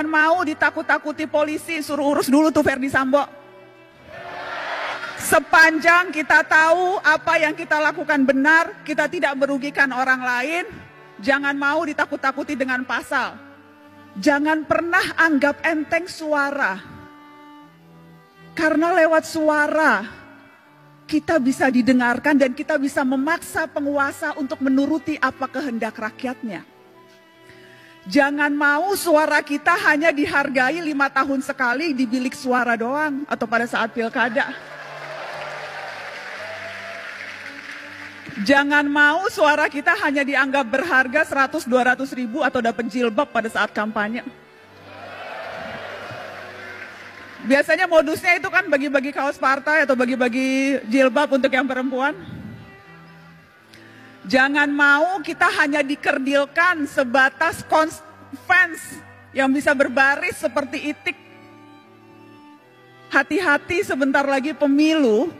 Jangan mau ditakut-takuti polisi, suruh urus dulu tuh Verdi Sambo. Sepanjang kita tahu apa yang kita lakukan benar, kita tidak merugikan orang lain, jangan mau ditakut-takuti dengan pasal. Jangan pernah anggap enteng suara. Karena lewat suara, kita bisa didengarkan dan kita bisa memaksa penguasa untuk menuruti apa kehendak rakyatnya. Jangan mau suara kita hanya dihargai 5 tahun sekali di bilik suara doang atau pada saat pilkada. Jangan mau suara kita hanya dianggap berharga 100-200 ribu atau dapat jilbab pada saat kampanye. Biasanya modusnya itu kan bagi-bagi kaos partai atau bagi-bagi jilbab untuk yang perempuan. Jangan mau kita hanya dikerdilkan sebatas fans yang bisa berbaris seperti itik. Hati-hati, sebentar lagi pemilu,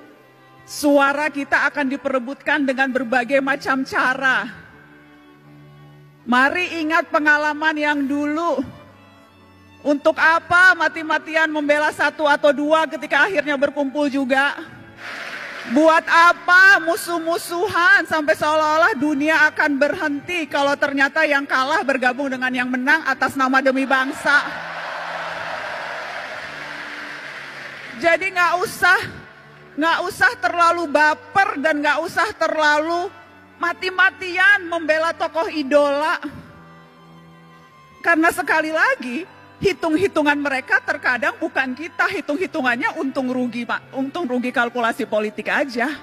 suara kita akan diperebutkan dengan berbagai macam cara. Mari ingat pengalaman yang dulu. Untuk apa mati-matian membela 1 atau 2 ketika akhirnya berkumpul juga? Buat apa musuh-musuhan sampai seolah-olah dunia akan berhenti kalau ternyata yang kalah bergabung dengan yang menang atas nama demi bangsa. Jadi nggak usah terlalu baper dan nggak usah terlalu mati-matian membela tokoh idola. Karena sekali lagi, hitung-hitungan mereka terkadang bukan kita, hitung-hitungannya untung rugi kalkulasi politik aja.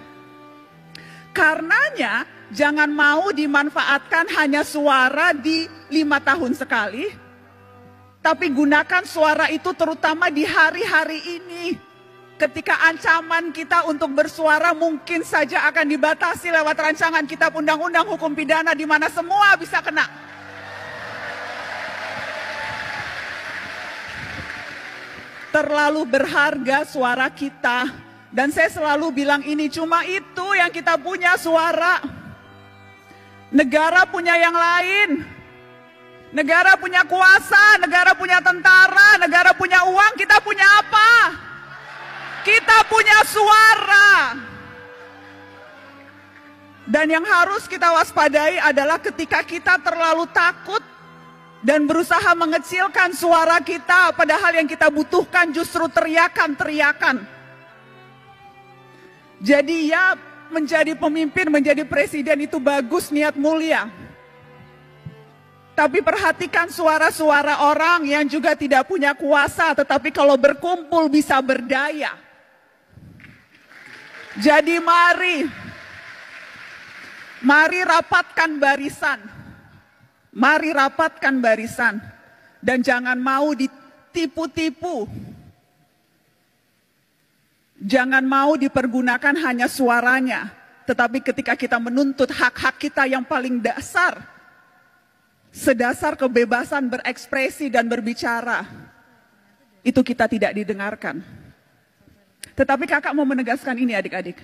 Karenanya jangan mau dimanfaatkan hanya suara di 5 tahun sekali, tapi gunakan suara itu terutama di hari-hari ini. Ketika ancaman kita untuk bersuara mungkin saja akan dibatasi lewat rancangan kitab undang-undang hukum pidana di mana semua bisa kena. Terlalu berharga suara kita. Dan saya selalu bilang ini, cuma itu yang kita punya, suara. Negara punya yang lain. Negara punya kuasa, negara punya tentara, negara punya uang, kita punya apa? Kita punya suara. Dan yang harus kita waspadai adalah ketika kita terlalu takut dan berusaha mengecilkan suara kita, padahal yang kita butuhkan justru teriakan-teriakan. Jadi ya, menjadi pemimpin, menjadi presiden itu bagus, niat mulia. Tapi perhatikan suara-suara orang yang juga tidak punya kuasa, tetapi kalau berkumpul bisa berdaya. Jadi mari rapatkan barisan. Mari rapatkan barisan dan jangan mau ditipu-tipu. Jangan mau dipergunakan hanya suaranya, tetapi ketika kita menuntut hak-hak kita yang paling dasar, sedasar kebebasan berekspresi dan berbicara, itu kita tidak didengarkan. Tetapi kakak mau menegaskan ini adik-adik.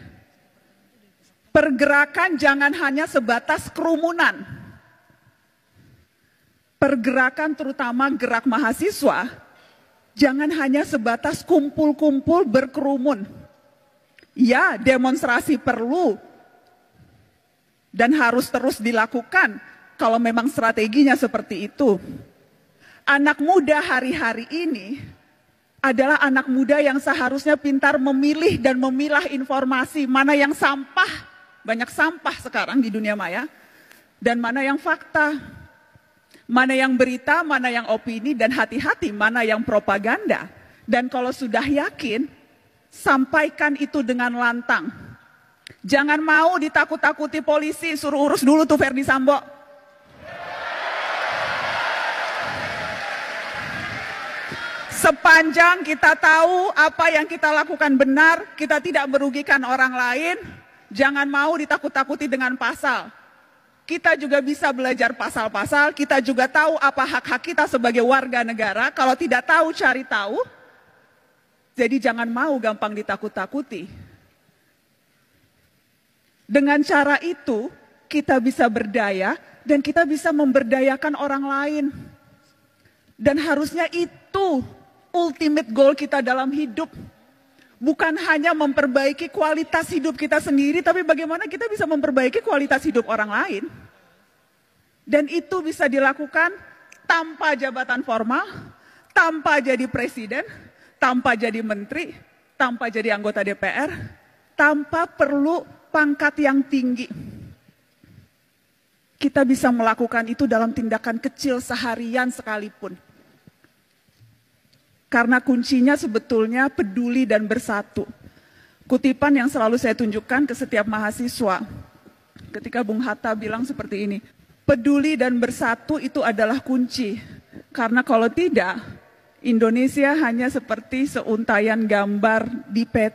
Pergerakan jangan hanya sebatas kerumunan. Pergerakan terutama gerak mahasiswa, jangan hanya sebatas kumpul-kumpul berkerumun. Ya, demonstrasi perlu dan harus terus dilakukan kalau memang strateginya seperti itu. Anak muda hari-hari ini adalah anak muda yang seharusnya pintar memilih dan memilah informasi, mana yang sampah, banyak sampah sekarang di dunia maya, dan mana yang fakta. Mana yang berita, mana yang opini, dan hati-hati mana yang propaganda. Dan kalau sudah yakin, sampaikan itu dengan lantang. Jangan mau ditakut-takuti polisi, suruh urus dulu tuh Verdi Sambo. Sepanjang kita tahu apa yang kita lakukan benar, kita tidak merugikan orang lain, jangan mau ditakut-takuti dengan pasal. Kita juga bisa belajar pasal-pasal, kita juga tahu apa hak-hak kita sebagai warga negara. Kalau tidak tahu, cari tahu. Jadi jangan mau gampang ditakut-takuti. Dengan cara itu, kita bisa berdaya dan kita bisa memberdayakan orang lain. Dan harusnya itu ultimate goal kita dalam hidup. Bukan hanya memperbaiki kualitas hidup kita sendiri, tapi bagaimana kita bisa memperbaiki kualitas hidup orang lain. Dan itu bisa dilakukan tanpa jabatan formal, tanpa jadi presiden, tanpa jadi menteri, tanpa jadi anggota DPR, tanpa perlu pangkat yang tinggi. Kita bisa melakukan itu dalam tindakan kecil seharian sekalipun. Karena kuncinya sebetulnya peduli dan bersatu. Kutipan yang selalu saya tunjukkan ke setiap mahasiswa. Ketika Bung Hatta bilang seperti ini, peduli dan bersatu itu adalah kunci. Karena kalau tidak, Indonesia hanya seperti seuntaian gambar di peta.